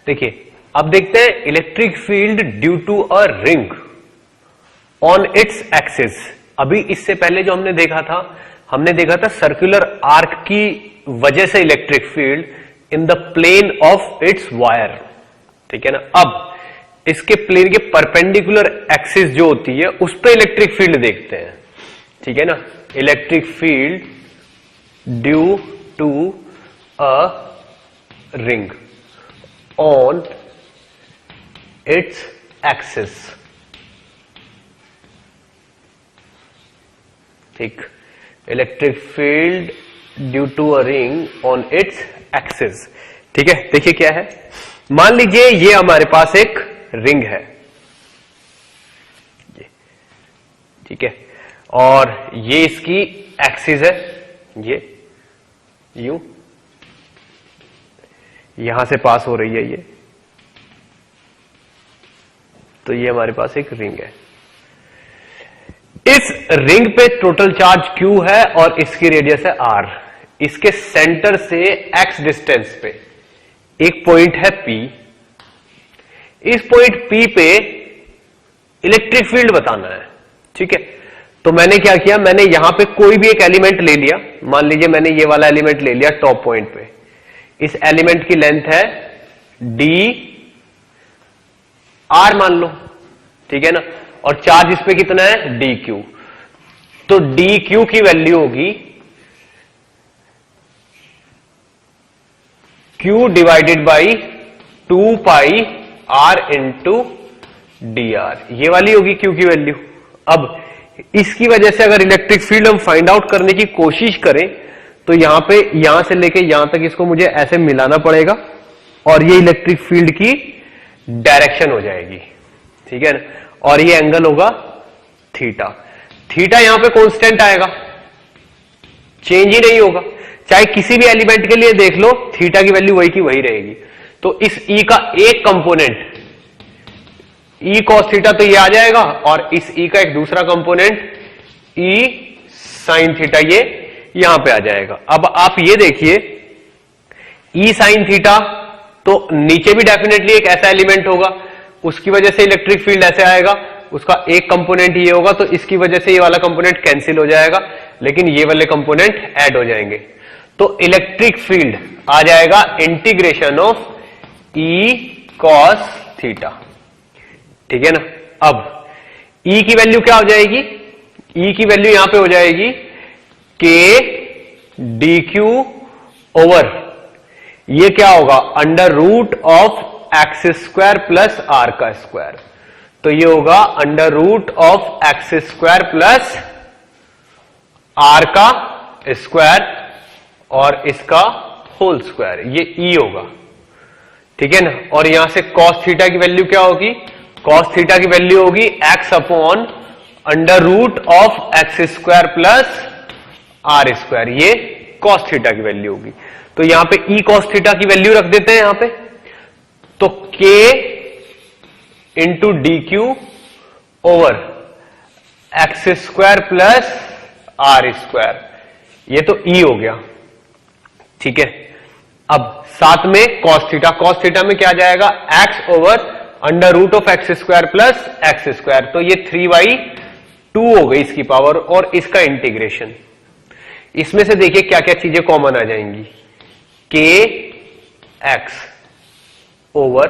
देखिए अब देखते हैं electric field due to a ring on its axis. अभी इससे पहले जो हमने देखा था सर्कुलर आर्क की वजह से electric field in the plane of its wire, ठीक है ना। अब इसके प्लेन के परपेंडिकुलर एक्सिस जो होती है उस पे इलेक्ट्रिक फील्ड देखते हैं, ठीक है ना। Electric field due to a ring on its axis, ठीक। Electric field due to a ring on its axis, ठीक है। देखिए क्या है, मान लीजिए ये हमारे पास एक रिंग है, ठीक है, और ये इसकी एक्सिस है, ये यूं यहां से पास हो रही है ये, तो ये हमारे पास एक रिंग है। इस रिंग पे टोटल चार्ज Q है और इसकी रेडियस है R। इसके सेंटर से X डिस्टेंस पे एक पॉइंट है P। इस पॉइंट P पे इलेक्ट्रिक फील्ड बताना है, ठीक है। तो मैंने क्या किया, मैंने यहां पे कोई भी एक एलिमेंट ले लिया, मान लीजिए मैंने ये वाला एलिमेंट ले लिया टॉप पॉइंट पे। इस एलिमेंट की लेंथ है d r मान लो, ठीक है ना, और चार्ज इस पे कितना है dq। तो dq की वैल्यू होगी q divided by 2 pi r into dr, ये वाली होगी q की वैल्यू। अब इसकी वजह से अगर इलेक्ट्रिक फील्ड हम फाइंड आउट करने की कोशिश करें तो यहां से लेके यहां तक इसको मुझे ऐसे मिलाना पड़ेगा और ये इलेक्ट्रिक फील्ड की डायरेक्शन हो जाएगी, ठीक है ना। और ये एंगल होगा थीटा। थीटा यहां पे कांस्टेंट आएगा, चेंज ही नहीं होगा, चाहे किसी भी एलिमेंट के लिए देख लो थीटा की वैल्यू वही की वही रहेगी। तो इस E का एक कंपोनेंट E cos थीटा तो ये आ जाएगा, और इस E का एक दूसरा कंपोनेंट E sin थीटा ये यहां पे आ जाएगा। अब आप ये देखिए E sin थीटा तो नीचे भी डेफिनेटली एक ऐसा एलिमेंट होगा, उसकी वजह से इलेक्ट्रिक फील्ड ऐसे आएगा, उसका एक कंपोनेंट ये होगा तो इसकी वजह से ये वाला कंपोनेंट कैंसिल हो जाएगा, लेकिन ये वाले कंपोनेंट ऐड हो जाएंगे। तो इलेक्ट्रिक फील्ड आ जाएगा integration of E cos theta, ठीक है ना। अब E की वैल्यू क्या हो जाएगी, E की वैल्यू यहां पे हो जाएगी K dq ओवर ये क्या होगा under root of x square plus r का स्क्वायर। तो ये होगा under root of x square plus r का स्क्वायर और इसका होल स्क्वायर, ये E होगा, ठीक है ना। और यहां से cos थीटा की वैल्यू क्या होगी, cos थीटा की वैल्यू होगी x upon under root of x square plus are square, ये cos थीटा की वैल्यू होगी। तो यहां पे E cos थीटा की वैल्यू रख देते हैं यहां पे, तो K into d q over x square plus are square, ये तो E हो गया, ठीक है। अब साथ में cos थीटा में क्या जाएगा x over under root of x square plus x square, तो ये 3/2 हो गई इसकी पावर, और इसका इंटीग्रेशन। इसमें से देखिए क्या क्या चीजें कॉमन आ जाएंगी, K x over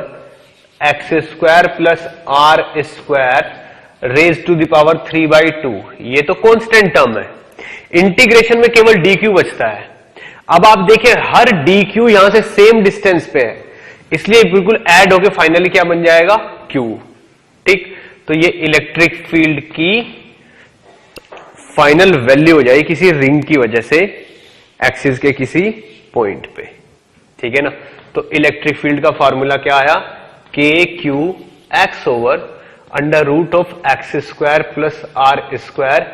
x square plus are square raise to the power 3/2, ये तो कांस्टेंट टर्म है। इंटीग्रेशन में केवल डी क्यू बचता है। अब आप देखिए हर डी क्यू यहां से सेम डिस्टेंस पे है, इसलिए बिल्कुल ऐड होके फाइनली क्या बन जाएगा क्यू, ठीक। तो ये इलेक्ट्रिक फील्ड की फाइनल वैल्यू हो जाएगी किसी रिंग की वजह से एक्सिस के किसी पॉइंट पे, ठीक है ना। तो इलेक्ट्रिक फील्ड का फॉर्मूला क्या आया, K q x over under root of x square plus are square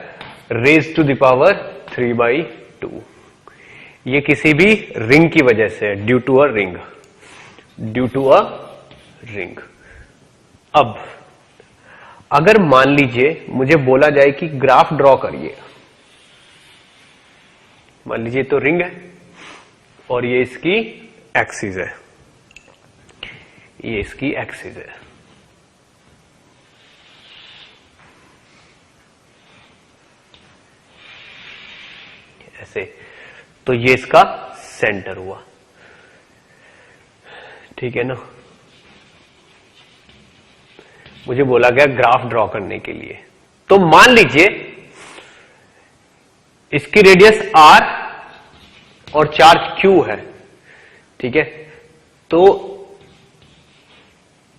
raise to the power 3/2। ये किसी भी रिंग की वजह से, ड्यू टू अ रिंग। अब अगर मान लीजिए मुझे बोला जाए कि ग्राफ ड्रॉ करिए, मान लीजिए तो रिंग है और ये इसकी एक्सिस है, ये इसकी एक्सिस है। ऐसे, तो ये इसका सेंटर हुआ, ठीक है ना। मुझे बोला गया ग्राफ ड्रॉ करने के लिए, तो मान लीजिए इसकी रेडियस r और चार्ज q है, ठीक है। तो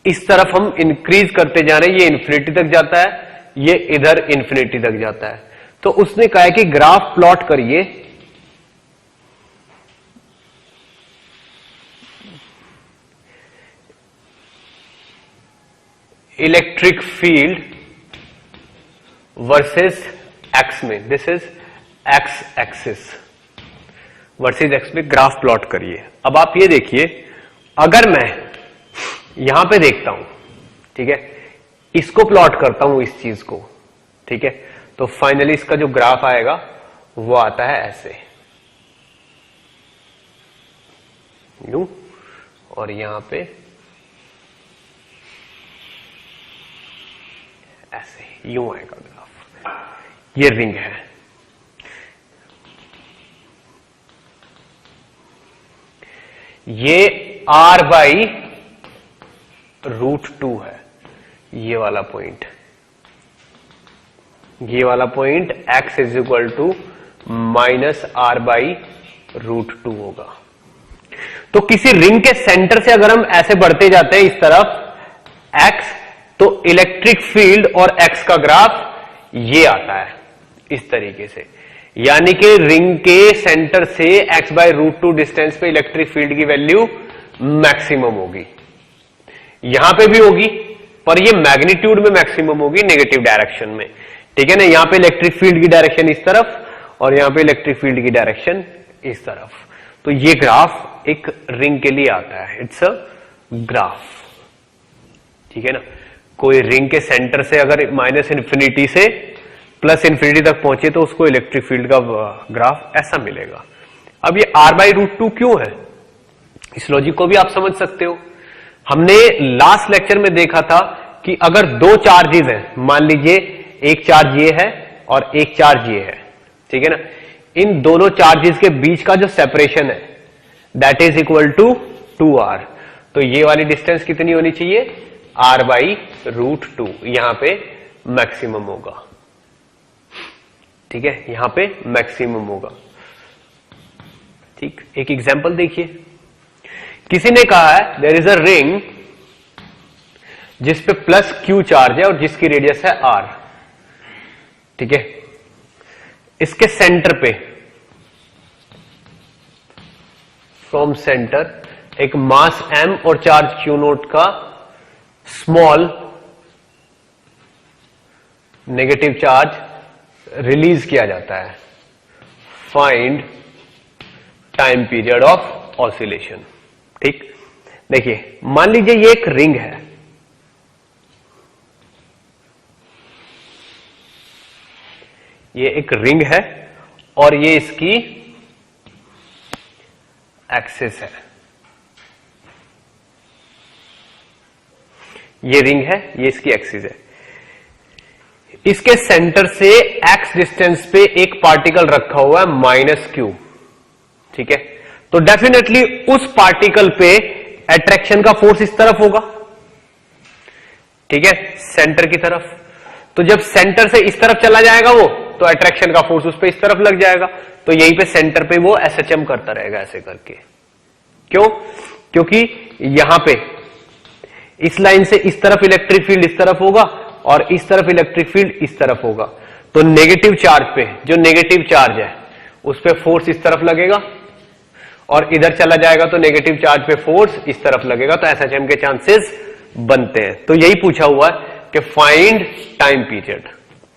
इस तरफ हम इंक्रीज करते जा रहे हैं, ये इन्फिनिटी तक जाता है, ये इधर इन्फिनिटी तक जाता है। तो उसने कहा है कि ग्राफ प्लॉट करिए इलेक्ट्रिक फील्ड वर्सेस एक्स में, this is x axis versus x में ग्राफ प्लॉट करिए। अब आप ये देखिए, अगर मैं यहां पे देखता हूं, ठीक है, इसको प्लॉट करता हूं इस चीज को, ठीक है, तो फाइनली इसका जो ग्राफ आएगा वो आता है ऐसे, यूं, और यहां पे ऐसे यूं आएगा ग्राफ। ये रिंग है, ये r/√2 है, ये वाला पॉइंट, ये वाला point x is equal to -r/√2 होगा। तो किसी रिंग के सेंटर से अगर हम ऐसे बढ़ते जाते हैं इस तरफ x, तो इलेक्ट्रिक फील्ड और x का ग्राफ ये आता है इस तरीके से, यानी कि रिंग के सेंटर से x/√2 डिस्टेंस पे इलेक्ट्रिक फील्ड की वैल्यू मैक्सिमम होगी। यहां पे भी होगी, पर ये मैग्नीट्यूड में मैक्सिमम होगी नेगेटिव डायरेक्शन में, ठीक है ना। यहां पे इलेक्ट्रिक फील्ड की डायरेक्शन इस तरफ और यहां पे इलेक्ट्रिक फील्ड की डायरेक्शन इस तरफ। तो ये ग्राफ एक रिंग के लिए आता है, इट्स अ ग्राफ, ठीक है ना। कोई रिंग के सेंटर से अगर -इन्फिनिटी से +इन्फिनिटी तक पहुंचे तो उसको इलेक्ट्रिक फील्ड का ग्राफ ऐसा मिलेगा। अब ये r/√2 क्यों है, इस लॉजिक को भी आप समझ सकते हो। हमने लास्ट लेक्चर में देखा था कि अगर दो चार्जेस हैं, मान लीजिए एक चार्ज ये है और एक चार्ज ये है, ठीक है ना, इन दोनों चार्जेस के बीच का जो सेपरेशन है that is equal to 2r। तो ये वाली डिस्टेंस कितनी होनी चाहिए, r/√2, यहां पे मैक्सिमम होगा, ठीक है, यहां पे मैक्सिमम होगा। ठीक, एक एग्जांपल देखिए, किसी ने कहा है देयर इज अ रिंग जिस पे +q चार्ज है और जिसकी रेडियस है r, ठीक है। इसके सेंटर पे, फ्रॉम सेंटर, एक मास m और चार्ज q0 का स्मॉल नेगेटिव चार्ज रिलीज किया जाता है। Find time period of oscillation. ठीक, देखिए मान लीजिए ये एक रिंग है, ये एक रिंग है और ये इसकी एक्सिस है। ये रिंग है, ये इसकी एक्सिस है। इसके सेंटर से x डिस्टेंस पे एक पार्टिकल रखा हुआ है -q, ठीक है। तो डेफिनेटली उस पार्टिकल पे अट्रैक्शन का फोर्स इस तरफ होगा, ठीक है, सेंटर की तरफ। तो जब सेंटर से इस तरफ चला जाएगा वो, तो अट्रैक्शन का फोर्स उस पे इस तरफ लग जाएगा। तो यहीं पे सेंटर पे वो SHM करता रहेगा ऐसे करके। क्यों? क्योंकि यहां पे इस लाइन से इस तरफ इलेक्ट्रिक फील्ड इस तरफ होगा और इस तरफ इलेक्ट्रिक फील्ड इस तरफ होगा। तो नेगेटिव चार्ज पे, जो नेगेटिव चार्ज है उस पे फोर्स इस तरफ लगेगा और इधर चला जाएगा तो नेगेटिव चार्ज पे फोर्स इस तरफ लगेगा। तो SHM के चांसेस बनते हैं। तो यही पूछा हुआ है कि फाइंड टाइम पीरियड।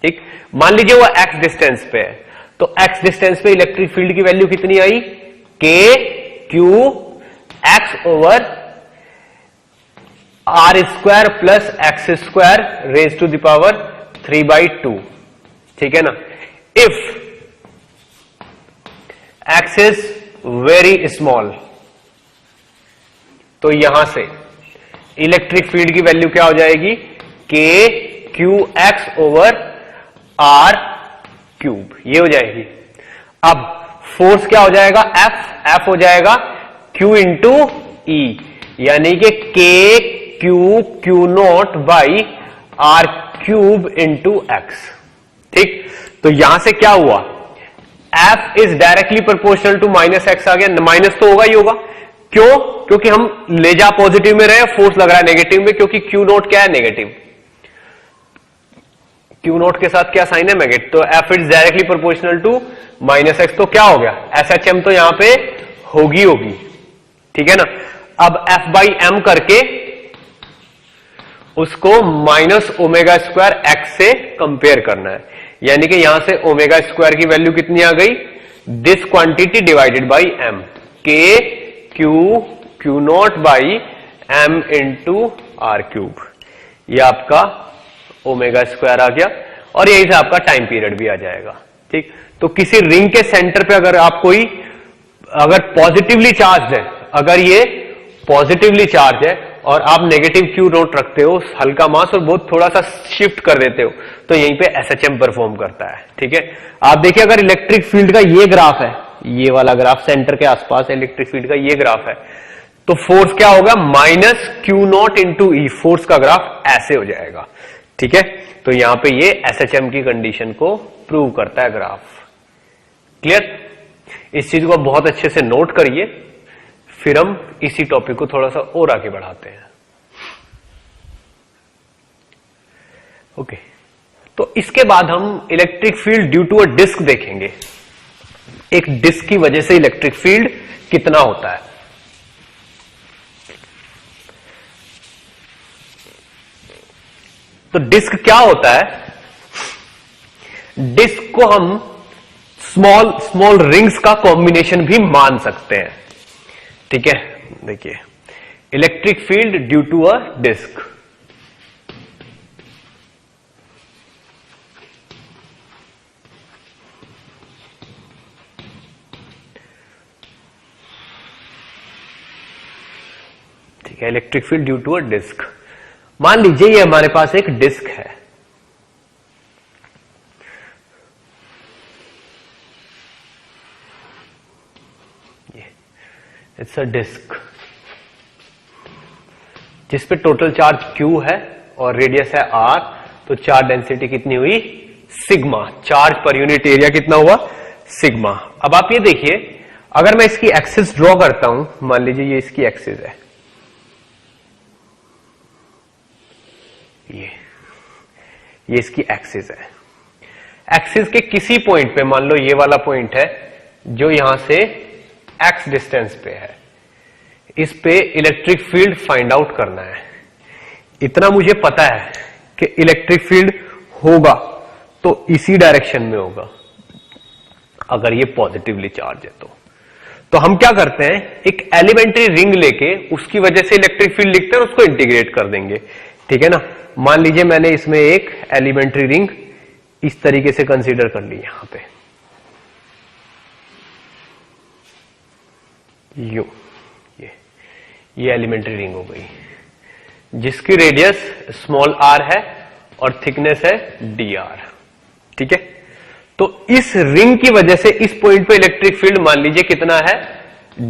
ठीक, मान लीजिए वो x डिस्टेंस पे है, तो x डिस्टेंस पे इलेक्ट्रिक फील्ड की वैल्यू कितनी आई, k q x over r² plus x² raise to the power 3/2, ठीक है ना। If x is very small, तो यहां से इलेक्ट्रिक फील्ड की वैल्यू क्या हो जाएगी, k q x over r cube, ये हो जाएगी। अब फोर्स क्या हो जाएगा, F हो जाएगा Q इंटू ई, यानी कि k q not by r cube into X. ठीक, तो यहां से क्या हुआ, F is directly proportional to minus X आ गया, माइनस तो होगा ही होगा, क्यों, क्योंकि हम ले जा पॉजिटिव में रहे, फोर्स लग रहा है नेगेटिव में, क्योंकि Q नॉट क्या है, नेगेटिव, Q नॉट के साथ क्या साइन है, नेगेटिव, तो F is directly proportional to minus x, तो क्या हो गया, SHM तो यहां पे होगी, ठीक है ना। अब F बाई एम करके उसको माइनस ओमेगा स्क्वायर एक्स से कंपेयर करना है, यानी कि यहां से ओमेगा स्क्वायर की वैल्यू कितनी आ गई, this quantity divided by M, K Q not by M into R cube, ये आपका ओमेगा स्क्वायर आ गया, और यही से आपका टाइम पीरियड भी आ जाएगा। ठीक, तो किसी रिंग के सेंटर पे अगर आप कोई, अगर पॉजिटिवली चार्ज है, अगर ये पॉजिटिवली चार्ज है और आप नेगेटिव क्यू नॉट रखते हो, हल्का मास, और बहुत थोड़ा सा शिफ्ट कर देते हो, तो यहीं पे एसएचएम परफॉर्म करता है। ठीक है, आप देखिए अगर इलेक्ट्रिक फील्ड का ये ग्राफ है, ये वाला ग्राफ सेंटर के आसपास इलेक्ट्रिक फील्ड का ये ग्राफ है, तो फोर्स क्या होगा, minus Q not into E, force का ग्राफ ऐसे हो जाएगा। ठीक है, तो यहां पे ये एसएचएम की कंडीशन को प्रूव करता है ग्राफ। क्लियर, इस चीज को बहुत अच्छे से नोट करिए, फिर हम इसी टॉपिक को थोड़ा सा और आगे बढ़ाते हैं। ओके, तो इसके बाद हम electric field due to a disc देखेंगे, एक डिस्क की वजह से इलेक्ट्रिक फील्ड कितना होता है। तो डिस्क क्या होता है, डिस्क को हम स्मॉल रिंग्स का कॉम्बिनेशन भी मान सकते हैं। ठीक है, देखिए electric field due to a disc, ठीक है, electric field due to a disc. मान लीजिए ये हमारे पास एक डिस्क है, इट्स अ डिस्क जिस पे टोटल चार्ज Q है और रेडियस है R, तो चार्ज डेंसिटी कितनी हुई, sigma, charge per unit area कितना हुआ, सिग्मा। अब आप ये देखिए, अगर मैं इसकी एक्सिस ड्रॉ करता हूं, मान लीजिए ये इसकी एक्सिस है, ये इसकी एक्सिस है, एक्सिस के किसी पॉइंट पे, मान लो ये वाला पॉइंट है जो यहां से x डिस्टेंस पे है, इस पे इलेक्ट्रिक फील्ड फाइंड आउट करना है। इतना मुझे पता है कि इलेक्ट्रिक फील्ड होगा तो इसी डायरेक्शन में होगा, अगर ये पॉजिटिवली चार्ज है तो हम क्या करते हैं, एक एलिमेंट्री रिंग लेके उसकी वजह से इलेक्ट्रिक फील्ड लिखते हैं और उसको इंटीग्रेट कर देंगे। ठीक है ना, मान लीजिए मैंने इसमें एक एलिमेंट्री रिंग इस तरीके से कंसीडर कर ली, यहां पे यू, ये एलिमेंट्री रिंग हो गई, जिसकी रेडियस स्मॉल r है और थिकनेस है dr। ठीक है, तो इस रिंग की वजह से इस पॉइंट पे इलेक्ट्रिक फील्ड मान लीजिए कितना है,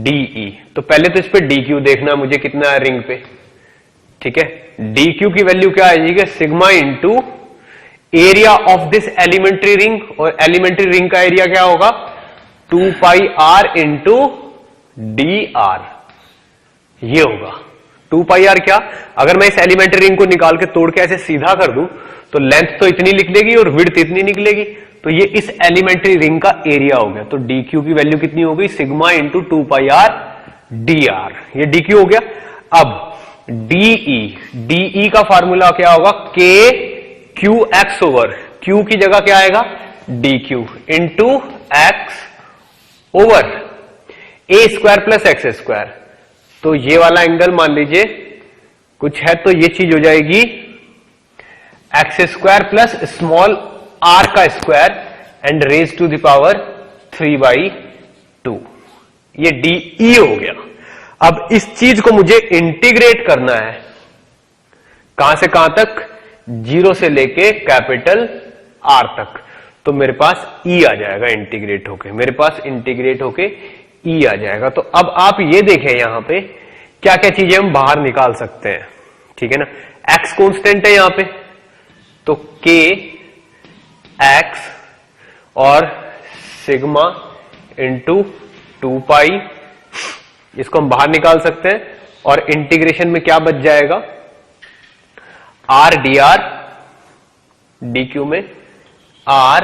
de। तो पहले तो इस पे dq देखना है मुझे, कितना है रिंग पे। ठीक है, dq की वैल्यू क्या आएगी, sigma into area of this elementary ring, और एलिमेंट्री रिंग का एरिया क्या होगा, 2 पाई r इंटू dr, ये होगा 2 पाई r। क्या, अगर मैं इस एलिमेंट्री रिंग को निकाल के तोड़ के ऐसे सीधा कर दूं तो लेंथ तो इतनी निकलेगी और विड्थ इतनी निकलेगी, तो ये इस एलिमेंट्री रिंग का एरिया हो गया। तो dq की वैल्यू कितनी हो गई, सिग्मा इंटू 2 पाई r dr, ये dq हो गया। अब de का फार्मूला क्या होगा, k q x over, q की जगह क्या आएगा, dq into x over a square plus x square. तो ये वाला एंगल मान लीजिए कुछ है, तो ये चीज हो जाएगी x square plus small r का square and raise to the power 3/2। 2, ये DE हो गया। अब इस चीज को मुझे इंटीग्रेट करना है, कहां से कहां तक, 0 से लेके कैपिटल R तक। तो मेरे पास E आ जाएगा इंटीग्रेट होके, मेरे पास इंटीग्रेट होके E आ जाएगा। तो अब आप ये देखें यहां पे क्या क्या चीजें हम बाहर निकाल सकते हैं, ठीक है ना। X कांस्टेंट है यहां पे, तो K X और सिग्मा इंटू 2 पाई, इसको हम बाहर निकाल सकते हैं। और इंटीग्रेशन में क्या बच जाएगा, R dr, dq में R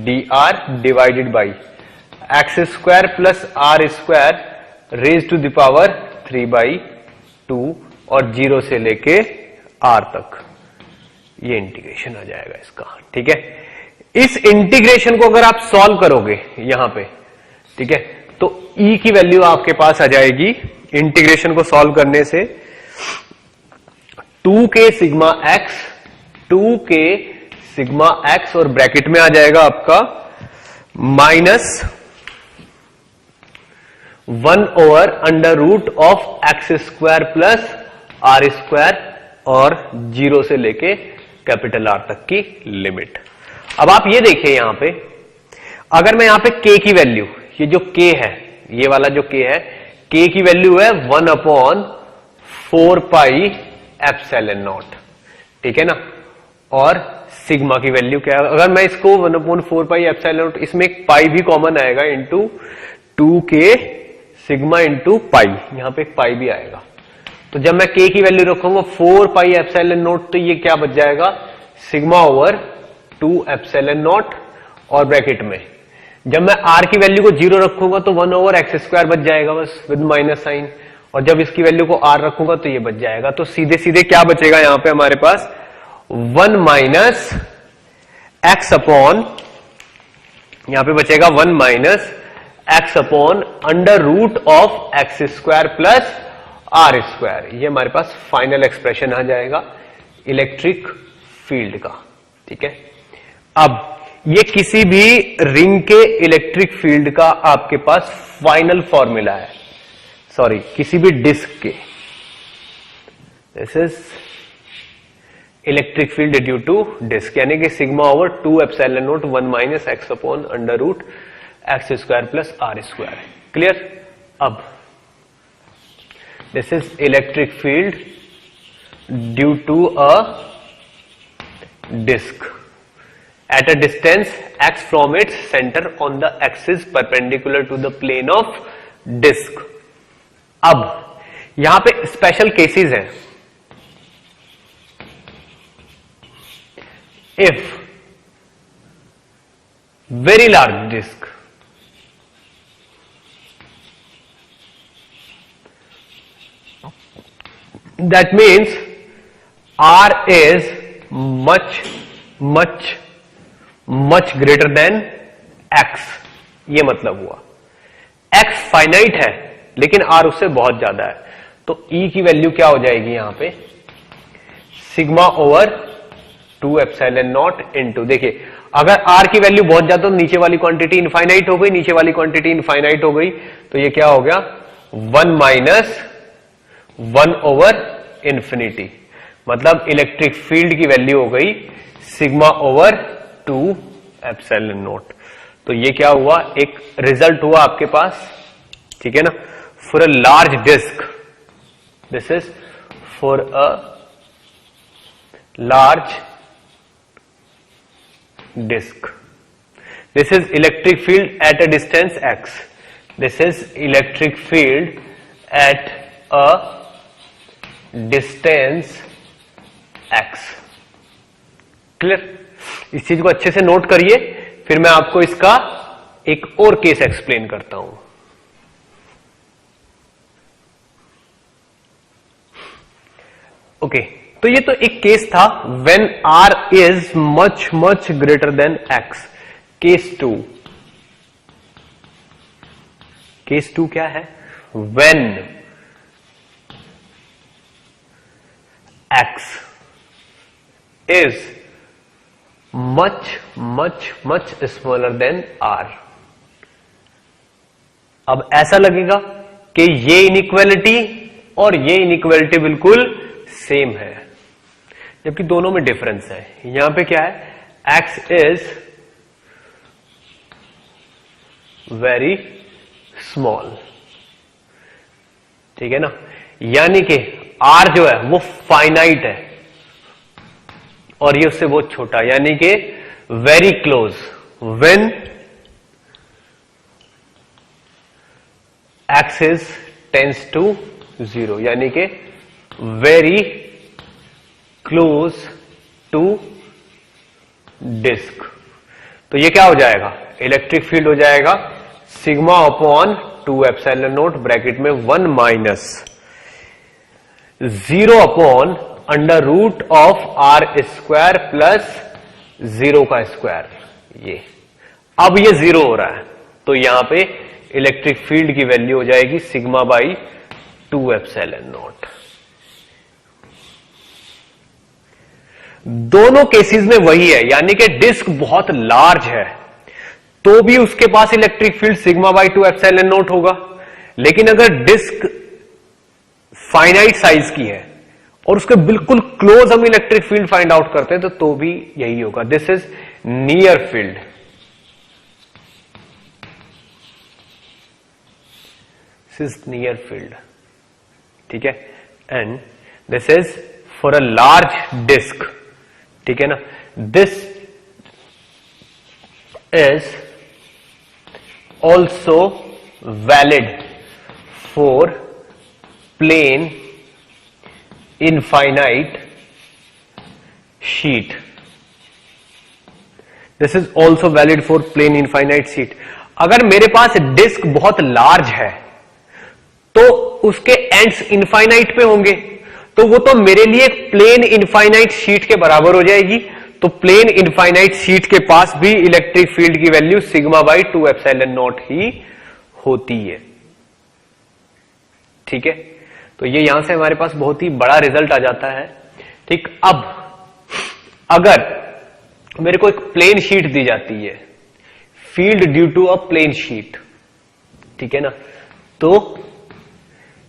dr divided by x square plus are square raise to the power 3/2 और 0 से लेके R तक, ये इंटीग्रेशन आ जाएगा इसका, ठीक है। इस इंटीग्रेशन को अगर आप सॉल्व करोगे यहां पे, ठीक है, तो E की वैल्यू आपके पास आ जाएगी इंटीग्रेशन को सॉल्व करने से 2k sigma x, 2k sigma x और ब्रैकेट में आ जाएगा आपका माइनस 1/√ऑफ X square plus are square और 0 से लेके कैपिटल R तक की लिमिट। अब आप ये देखिए यहां पे, अगर मैं यहां पे k की वैल्यू, ये जो k है, ये वाला जो k है, k की वैल्यू है 1/4 पाई एप्सिलॉन नॉट, ठीक है ना। और सिग्मा की वैल्यू क्या है, अगर मैं इसको 1/4 पाई एप्सिलॉन नॉट, इसमें एक पाई भी कॉमन आएगा into 2k sigma into pi, यहां पे एक पाई भी आएगा। तो जब मैं k की वैल्यू रखूंगा 4 पाई एप्सिलॉन नॉट, तो ये क्या बच जाएगा, सिग्मा ओवर 2 एप्सिलॉन नॉट और ब्रैकेट में जब मैं r की वैल्यू को 0 रखूंगा तो 1/x² बच जाएगा बस विद माइनस साइन, और जब इसकी वैल्यू को r रखूंगा तो ये बच जाएगा। तो सीधे सीधे क्या बचेगा यहां पे हमारे पास, 1 माइनस एक्स अपॉन, यहां पे बचेगा 1 minus X upon √of x² plus r²। ये हमारे पास फाइनल एक्सप्रेशन आ जाएगा इलेक्ट्रिक फील्ड का, ठीक है। अब ये किसी भी रिंग के इलेक्ट्रिक फील्ड का आपके पास फाइनल फॉर्मूला है, सॉरी किसी भी डिस्क के, this is electric field due to disc, यानी कि sigma over 2 epsilon not 1 minus X upon √x² plus r²। Clear. अब this is electric field due to a disk at a distance x from its center on the axis perpendicular to the plane of disk। अब यहां पे special cases हैं, if very large disk that means R is much greater than x, ये मतलब हुआ x finite है लेकिन r उससे बहुत ज्यादा है, तो E की वैल्यू क्या हो जाएगी यहां पे, sigma over 2 epsilon not into, देखिए अगर r की वैल्यू बहुत ज्यादा तो नीचे वाली क्वांटिटी इनफाइनाइट हो गई, नीचे वाली क्वांटिटी इनफाइनाइट हो गई, तो ये क्या हो गया 1 माइनस 1/इंफिनिटी, मतलब इलेक्ट्रिक फील्ड की वैल्यू हो गई सिग्मा ओवर 2 एप्सिलॉन नॉट। तो ये क्या हुआ, एक रिजल्ट हुआ आपके पास, ठीक है ना, for a large disc, this is for a large disc, this is electric field at a distance x, this is electric field at a distance x। Clear. इस चीज को अच्छे से नोट करिए, फिर मैं आपको इसका एक और केस एक्सप्लेन करता हूं। ओके, तो ये तो एक केस था when r is much greater than x। Case 2, case 2 क्या है, when x is much smaller than r। अब ऐसा लगेगा कि ये इनइक्वालिटी और ये इनइक्वालिटी बिल्कुल सेम है, जबकि दोनों में डिफरेंस है। यहां पे क्या है, x इज वेरी स्मॉल, ठीक है ना, यानी कि r जो है वो फाइनाइट है और ये उससे बहुत छोटा, यानी कि very close. When x is tends to 0, यानी कि वेरी क्लोज टू डिस्क। तो ये क्या हो जाएगा, इलेक्ट्रिक फील्ड हो जाएगा sigma upon 2 epsilon not bracket में 1 minus 0 upon under root of r square plus 0 का स्क्वायर। ये अब ये 0 हो रहा है, तो यहां पे इलेक्ट्रिक फील्ड की वैल्यू हो जाएगी सिग्मा बाई 2 एप्सिलॉन नॉट। दोनों केसेस में वही है, यानी कि डिस्क बहुत लार्ज है तो भी उसके पास electric field sigma by 2 epsilon not होगा, लेकिन अगर डिस्क फाइनाइट साइज की है और उसके बिल्कुल क्लोज हम इलेक्ट्रिक फील्ड फाइंड आउट करते हैं तो भी यही होगा। This is near field, this is near field, ठीक है, and this is for a large disc, ठीक है ना। This is also valid for plane infinite sheet. This is also valid for plane infinite sheet. अगर मेरे पास disc बहुत large है तो उसके एंड्स इनफाइनाइट पे होंगे, तो वो तो मेरे लिए एक प्लेन इनफाइनाइट शीट के बराबर हो जाएगी। तो प्लेन इनफाइनाइट शीट के पास भी इलेक्ट्रिक फील्ड की value sigma by 2 epsilon not ही होती है, ठीक है। तो ये यहां से हमारे पास बहुत ही बड़ा रिजल्ट आ जाता है, ठीक। अब अगर मेरे को एक प्लेन शीट दी जाती है, field due to a plane sheet, ठीक है ना, तो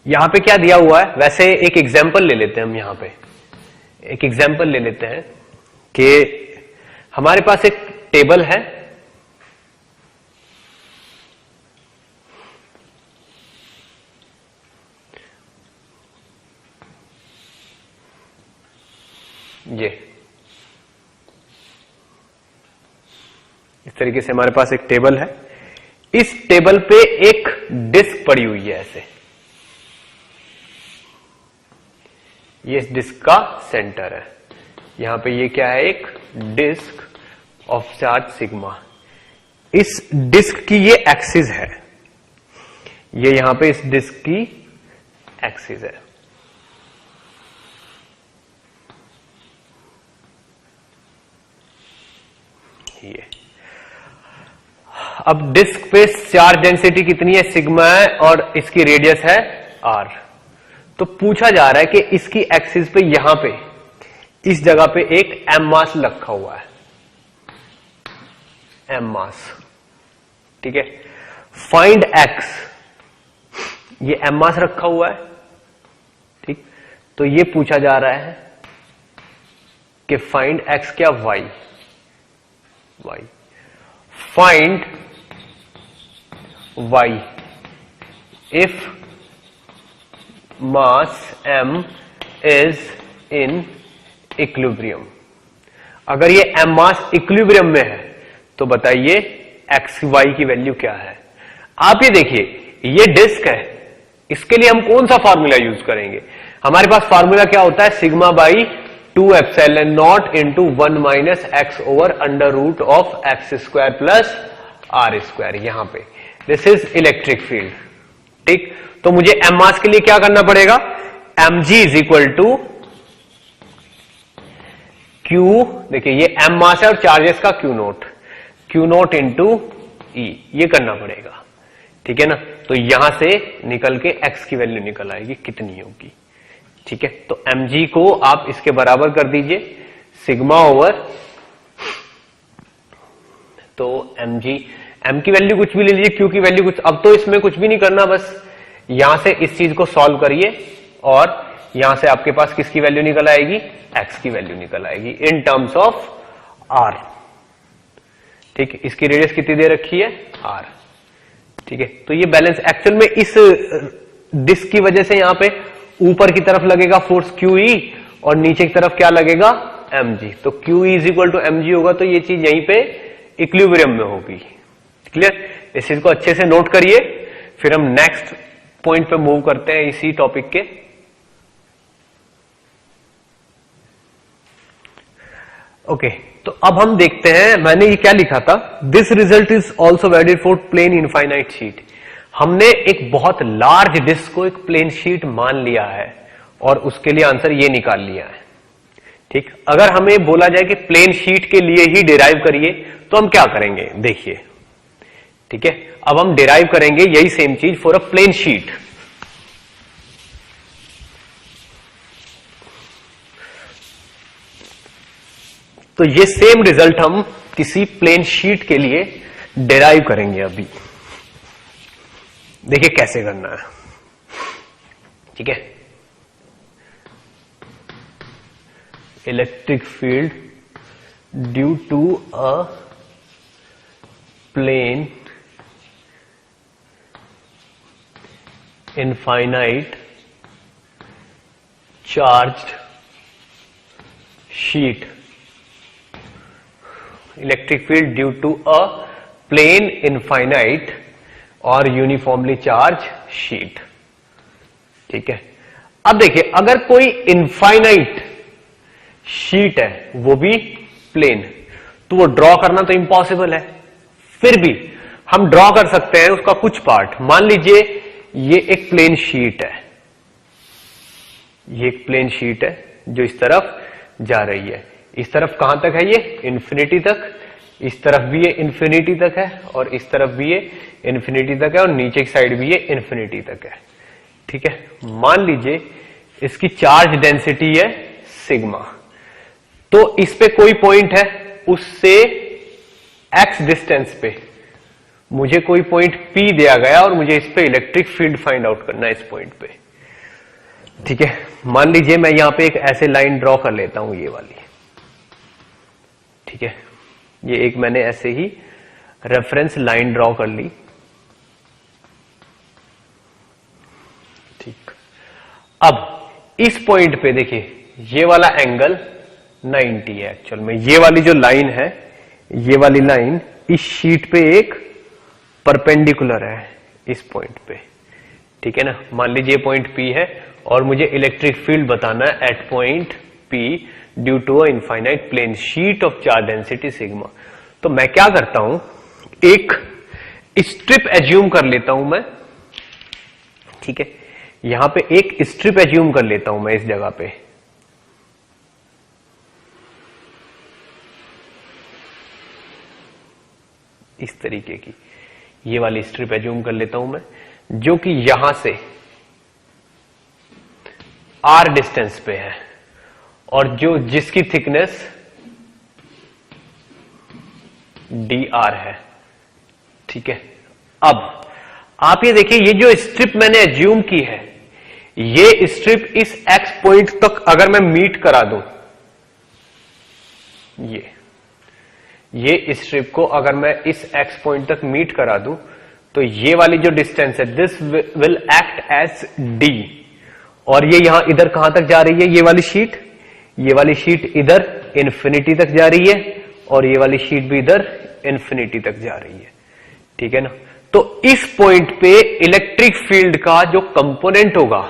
यहां पे क्या दिया हुआ है, वैसे एक एग्जांपल ले लेते हैं हम। यहां पे एक एग्जांपल ले लेते हैं कि हमारे पास एक टेबल है, ये इस तरीके से हमारे पास एक टेबल है। इस टेबल पे एक डिस्क पड़ी हुई है ऐसे, ये इस डिस्क का सेंटर है। यहां पे ये क्या है, एक डिस्क ऑफ चार्ज सिग्मा। इस डिस्क की ये एक्सिस है, ये यहां पे इस डिस्क की एक्सिस है। ये अब डिस्क पे चार्ज डेंसिटी कितनी है, सिग्मा है, और इसकी रेडियस है r। तो पूछा जा रहा है कि इसकी एक्सिस पे यहां पे इस जगह पे एक m मास रखा हुआ है, m मास, ठीक है। फाइंड x, ये m मास रखा हुआ है, ठीक। तो ये पूछा जा रहा है कि फाइंड x क्या, y। Find y if mass m is in equilibrium। अगर ये m मास इक्विलिब्रियम में है तो बताइए x y की वैल्यू क्या है। आप ये देखिए, ये डिस्क है, इसके लिए हम कौन सा फार्मूला यूज करेंगे। हमारे पास फार्मूला क्या होता है, sigma by 2 epsilon not into 1 minus x over under root of x square plus are square. यहां पे दिस इज इलेक्ट्रिक फील्ड, ठीक। तो मुझे एम मास के लिए क्या करना पड़ेगा, m g is equal to q, देखिए ये एम मास है और चार्जेस का क्यू नोट इंटू ई, ये करना पड़ेगा, ठीक है ना। तो यहां से निकल के एक्स की वैल्यू निकल आएगी, कितनी होगी, ठीक है। तो mg को आप इसके बराबर कर दीजिए सिग्मा ओवर, तो mg m की वैल्यू कुछ भी ले लीजिए, q की वैल्यू कुछ, अब तो इसमें कुछ भी नहीं करना, बस यहां से इस चीज को सॉल्व करिए और यहां से आपके पास किसकी वैल्यू निकल आएगी, x की वैल्यू निकल आएगी इन टर्म्स ऑफ r। ठीक है, इसकी रेडियस कितनी दे रखी है, r। ठीक है, तो ये बैलेंस एक्चुअल में इस डिस्क की वजह से यहां पे ऊपर की तरफ लगेगा फोर्स QE और नीचे की तरफ क्या लगेगा, mg। तो QE is equal to mg होगा, तो ये चीज यहीं पे इक्विलिब्रियम में होगी। क्लियर, इस चीज को अच्छे से नोट करिए, फिर हम नेक्स्ट पॉइंट पे मूव करते हैं इसी टॉपिक के। ओके, तो अब हम देखते हैं, मैंने ये क्या लिखा था, this result is also valid for plane infinite sheet. हमने एक बहुत लार्ज डिस्क को एक प्लेन शीट मान लिया है और उसके लिए आंसर ये निकाल लिया है। ठीक, अगर हमें बोला जाए कि प्लेन शीट के लिए ही डिराइव करिए तो हम क्या करेंगे, देखिए। ठीक है, अब हम डिराइव करेंगे यही सेम चीज फॉर अ प्लेन शीट। तो ये सेम रिजल्ट हम किसी प्लेन शीट के लिए डिराइव करेंगे अभी। देखिए कैसे करना है। ठीक है, electric field due to a plane infinite charged sheet, electric field due to a plane infinite और यूनिफॉर्मली चार्ज शीट। ठीक है, अब देखिए अगर कोई इनफाइनाइट शीट है वो भी प्लेन, तो वो ड्रॉ करना तो इम्पॉसिबल है, फिर भी हम ड्रॉ कर सकते हैं उसका कुछ पार्ट। मान लीजिए ये एक प्लेन शीट है, ये एक प्लेन शीट है जो इस तरफ जा रही है। इस तरफ कहां तक है, ये इन्फिनिटी तक, इस तरफ भी ये इन्फिनिटी तक है और इस तरफ भी ये इन्फिनिटी तक है और नीचे की साइड भी ये इन्फिनिटी तक है। ठीक है, मान लीजिए इसकी चार्ज डेंसिटी है सिग्मा, तो इस पे कोई पॉइंट है, उससे x डिस्टेंस पे मुझे कोई पॉइंट P दिया गया और मुझे इस पे इलेक्ट्रिक फील्ड फाइंड आउट करना है इस पॉइंट पे। ठीक है, मान लीजिए मैं यहां पे एक ऐसे लाइन ड्रॉ कर लेता हूं, ये वाली। ठीक है, ये एक मैंने ऐसे ही रेफरेंस लाइन ड्रॉ कर ली। ठीक, अब इस पॉइंट पे देखिए ये वाला एंगल 90 है एक्चुअल में। ये वाली जो लाइन है, ये वाली लाइन इस शीट पे एक परपेंडिकुलर है इस पॉइंट पे। ठीक है ना, मान लीजिए पॉइंट P है और मुझे इलेक्ट्रिक फील्ड बताना है at point P due to a infinite plane sheet of charge density sigma. तो मैं क्या करता हूं, एक स्ट्रिप एज्यूम कर लेता हूं मैं। ठीक है, यहां पे एक स्ट्रिप एज्यूम कर लेता हूं मैं इस जगह पे। इस तरीके की ये वाली स्ट्रिप एज्यूम कर लेता हूं मैं, जो कि यहां से r डिस्टेंस पे है और जो जिसकी थिकनेस dr है। ठीक है, अब आप ये देखिए, ये जो स्ट्रिप मैंने एज्यूम की है, ये स्ट्रिप इस x पॉइंट तक अगर मैं मीट करा दूं, ये स्ट्रिप को अगर मैं इस x पॉइंट तक मीट करा दूं, तो ये वाली जो डिस्टेंस है this will act as d, और ये यहां इधर कहां तक जा रही है, ये वाली शीट इधर इन्फिनिटी तक जा रही है और ये वाली शीट भी इधर इन्फिनिटी तक जा रही है। ठीक है ना, तो इस पॉइंट पे इलेक्ट्रिक फील्ड का जो कंपोनेंट होगा,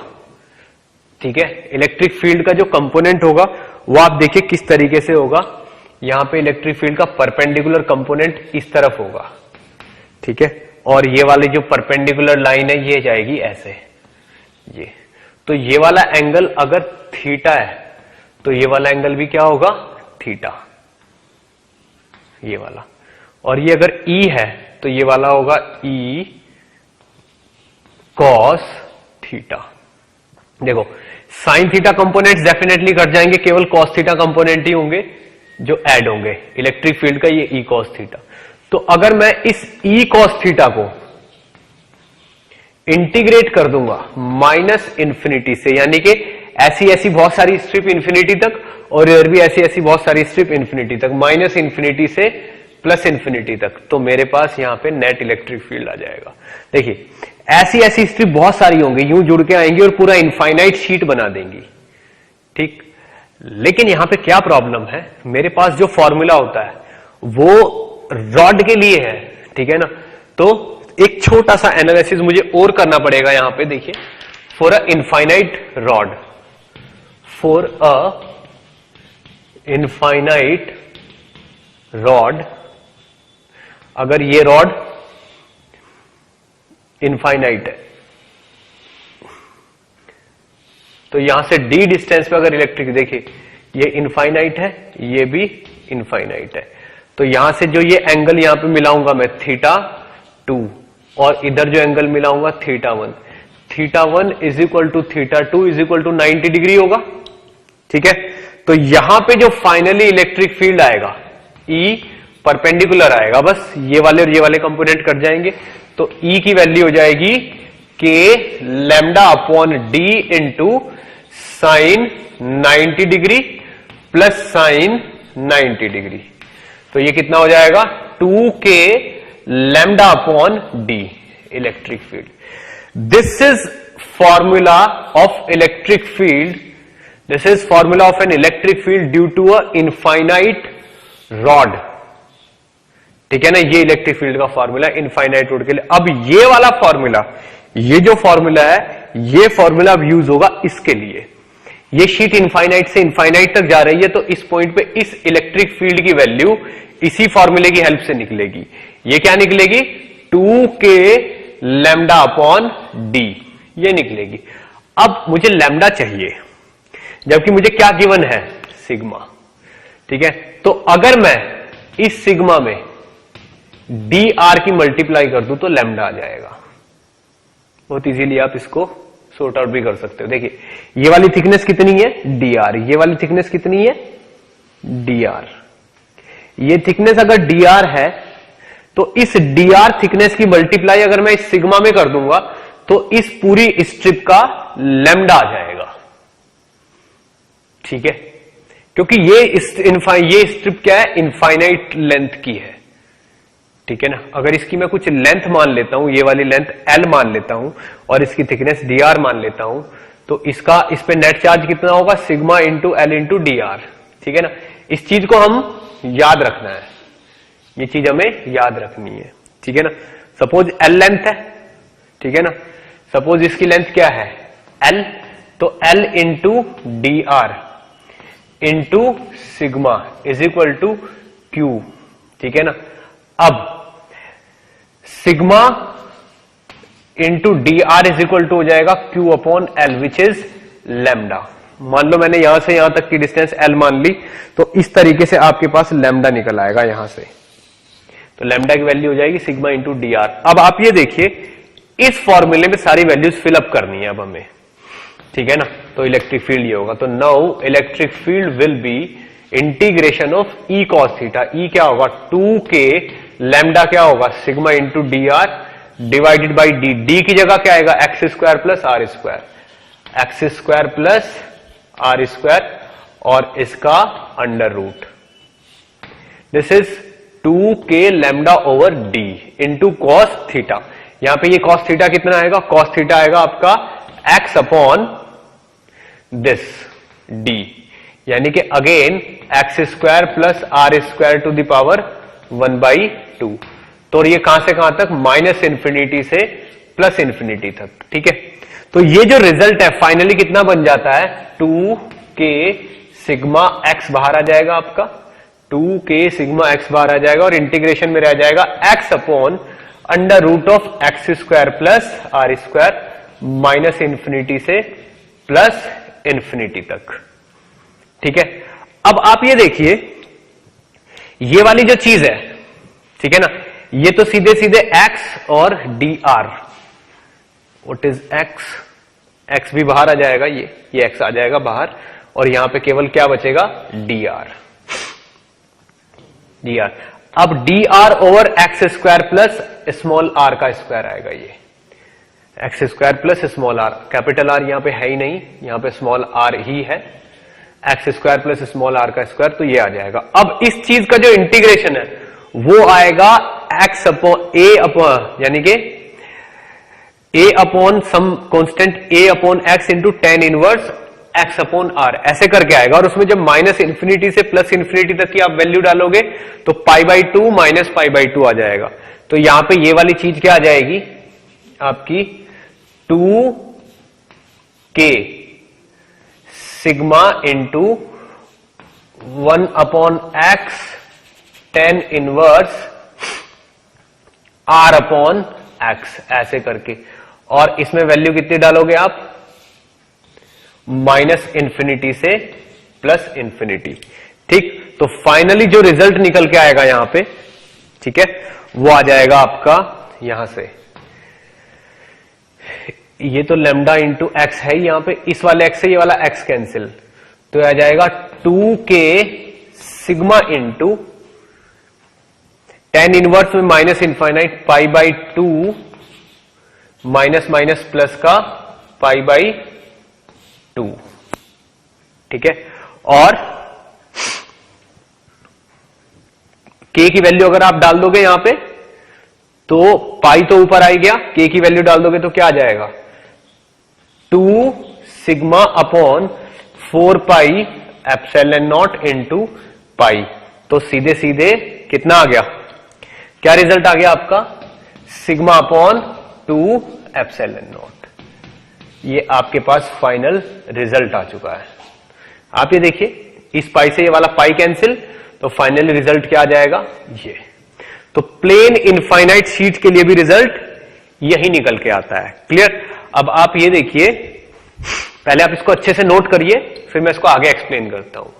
ठीक है, इलेक्ट्रिक फील्ड का जो कंपोनेंट होगा वो आप देखिए किस तरीके से होगा। यहां पे इलेक्ट्रिक फील्ड का परपेंडिकुलर कंपोनेंट इस तरफ होगा। ठीक है, और ये वाली जो परपेंडिकुलर लाइन है ये जाएगी ऐसे, ये तो ये वाला एंगल अगर थीटा है तो ये वाला एंगल भी क्या होगा, थीटा, ये वाला। और ये अगर E है तो ये वाला होगा E cos थीटा। देखो sine theta components definitely cut जाएंगे, केवल cos थीटा कंपोनेंट ही होंगे जो ऐड होंगे इलेक्ट्रिक फील्ड का, ये E cos थीटा। तो अगर मैं इस ई कॉस थीटा को इंटीग्रेट कर दूंगा माइनस इंफिनिटी से, यानी कि ऐसी ऐसी बहुत सारी स्ट्रिप इंफिनिटी तक और इधर भी ऐसी ऐसी बहुत सारी स्ट्रिप इंफिनिटी तक, माइनस इंफिनिटी से प्लस इंफिनिटी तक, तो मेरे पास यहां पे नेट इलेक्ट्रिक फील्ड आ जाएगा। देखिए ऐसी ऐसी स्ट्रिप बहुत सारी होंगी, यूं जुड़ के आएंगी और पूरा इनफाइनाइट शीट बना देंगी, ठीक। लेकिन यहां पे क्या प्रॉब्लम है, मेरे पास जो फॉर्मूला होता है वो रॉड के लिए है, ठीक है ना। तो एक छोटा सा एनालिसिस मुझे और करना पड़ेगा यहां पे। देखिए for a infinite rod, for a infinite rod, अगर ये रॉड इनफाइनाइट है तो यहां से d डिस्टेंस पे अगर इलेक्ट्रिक, देखिए ये इनफाइनाइट है, ये भी इनफाइनाइट है, तो यहां से जो ये एंगल यहां पे मिलाऊंगा मैं θ2 और इधर जो एंगल मिलाऊंगा θ1, θ1 is equal to θ2 is equal to 90 degree होगा, ठीक है। तो यहां पे जो फाइनली इलेक्ट्रिक फील्ड आएगा E परपेंडिकुलर आएगा, बस ये वाले और ये वाले कंपोनेंट कट जाएंगे, तो E की वैल्यू हो जाएगी k lambda upon d into sine 90 degree plus sine 90 degree, तो ये कितना हो जाएगा 2k lambda upon d electric field. This is formula of electric field, this is formula of an electric field due to a infinite rod, ठीक है ना। ये electric field का फॉर्मूला इनफाइनाइट रॉड के लिए। अब ये वाला फॉर्मूला, ये जो फॉर्मूला है, ये फॉर्मूला अब यूज होगा इसके लिए। ये शीट इनफाइनाइट से इनफाइनाइट तक जा रही है, तो इस पॉइंट पे इस इलेक्ट्रिक फील्ड की वैल्यू इसी फॉर्मूले की हेल्प से निकलेगी। ये क्या निकलेगी 2k लैम्डा अपॉन d, ये निकलेगी। अब मुझे लैम्डा चाहिए, जबकि मुझे क्या गिवन है सिग्मा, ठीक है। तो अगर मैं इस सिग्मा में dr की मल्टीप्लाई कर दूं तो लैम्डा आ जाएगा। बहुत इजीली आप इसको सॉर्ट आउट भी कर सकते हो। देखिए ये वाली थिकनेस कितनी है dr, ये वाली थिकनेस कितनी है dr, ये थिकनेस अगर dr है तो इस dr थिकनेस की मल्टीप्लाई अगर मैं इस सिग्मा में कर दूंगा तो इस पूरी स्ट्रिप का लैम्डा आ जाएगा, ठीक है। क्योंकि ये स्ट्रिप क्या है, इनफाइनाइट लेंथ की है, ठीक है ना। अगर इसकी मैं कुछ लेंथ मान लेता हूं, ये वाली लेंथ L मान लेता हूं और इसकी थिकनेस dr मान लेता हूं, तो इसका इस पे नेट चार्ज कितना होगा sigma into L into dr, ठीक है ना। इस चीज को हम याद रखना है, ये चीज हमें याद रखनी है, ठीक है ना। सपोज L लेंथ है, ठीक है ना, सपोज इसकी लेंथ क्या है L, तो L into dr into sigma is equal to Q, ठीक है ना। अब sigma into dr is equal to हो जाएगा Q upon L which is lambda. मान लो मैंने यहां से यहां तक की डिस्टेंस L मान ली, तो इस तरीके से आपके पास लैम्डा निकल आएगा यहां से, तो लैम्डा की वैल्यू हो जाएगी सिग्मा इंटू dr। अब आप ये देखिए इस फॉर्मूले में सारी वैल्यूज फिलअप करनी है अब हमें, ठीक है ना। तो इलेक्ट्रिक फील्ड ये होगा, तो now electric field will be integration of E cos theta, E क्या होगा 2k लैम्डा क्या होगा sigma into dr divided by d, d की जगह क्या आएगा x square plus are square, x square plus are square और इसका under root, this is 2k lambda over d into cos theta. यहां पे ये कॉस थीटा कितना आएगा, कॉस थीटा आएगा आपका x अपॉन दिस d, यानी कि again x square plus are square to the power 1/2। तो ये कहां से कहां तक, माइनस इंफिनिटी से प्लस इंफिनिटी तक, ठीक है। तो ये जो रिजल्ट है फाइनली कितना बन जाता है 2k सिग्मा x बाहर आ जाएगा आपका, 2k सिग्मा x बाहर आ जाएगा और इंटीग्रेशन में रह जाएगा x upon under root of x square plus are square minus infinity से प्लस इंफिनिटी तक, ठीक है। अब आप ये देखिए ये वाली जो चीज है, ठीक है ना, ये तो सीधे सीधे x और dr, what is x, x भी बाहर आ जाएगा, ये x आ जाएगा बाहर और यहां पे केवल क्या बचेगा dr। अब d r over x square plus small r का स्क्वायर आएगा। ये x square plus small r, capital r यहां पे है ही नहीं, यहां पे स्मॉल आर ही है, x square plus small r का स्क्वायर, तो ये आ जाएगा। अब इस चीज का जो इंटीग्रेशन है वो आएगा एक्स अपॉन ए अपॉन, यानी कि A upon some constant A upon X into tan inverse X upon R, ऐसे करके आएगा। और उसमें जब माइनस इंफिनिटी से प्लस इंफिनिटी तक की आप वैल्यू डालोगे तो pi by two minus pi by two आ जाएगा। तो यहां पे ये वाली चीज क्या आ जाएगी आपकी 2k sigma into 1 upon x tan inverse r upon x, ऐसे करके। और इसमें वैल्यू कितनी डालोगे आप, माइनस इंफिनिटी से प्लस इंफिनिटी। ठीक, तो फाइनली जो रिजल्ट निकल के आएगा यहां पे, ठीक है, वो आ जाएगा आपका यहां से, ये तो लेमडा इंटू एक्स है यहां पे, इस वाले एक्स से ये वाला एक्स कैंसिल, तो आ जाएगा 2k sigma into tan inverse में minus infinite pi by two minus minus plus का पाई बाई टू। ठीक है, और k की वैल्यू अगर आप डाल दोगे यहां पे तो पाई तो ऊपर आ गया, k की वैल्यू डाल दोगे तो क्या आ जाएगा 2 sigma upon 4 pi epsilon not into pi. तो सीधे सीधे कितना आ गया, क्या रिजल्ट आ गया आपका, सिग्मा अपॉन 2 एप्सिलॉन नॉट। ये आपके पास फाइनल रिजल्ट आ चुका है। आप ये देखिए, इस पाई से ये वाला पाई कैंसिल, तो फाइनली रिजल्ट क्या आ जाएगा, ये। तो प्लेन इनफाइनाइट शीट के लिए भी रिजल्ट यही निकल के आता है। क्लियर। अब आप ये देखिए, पहले आप इसको अच्छे से नोट करिए, फिर मैं इसको आगे एक्सप्लेन करता हूं।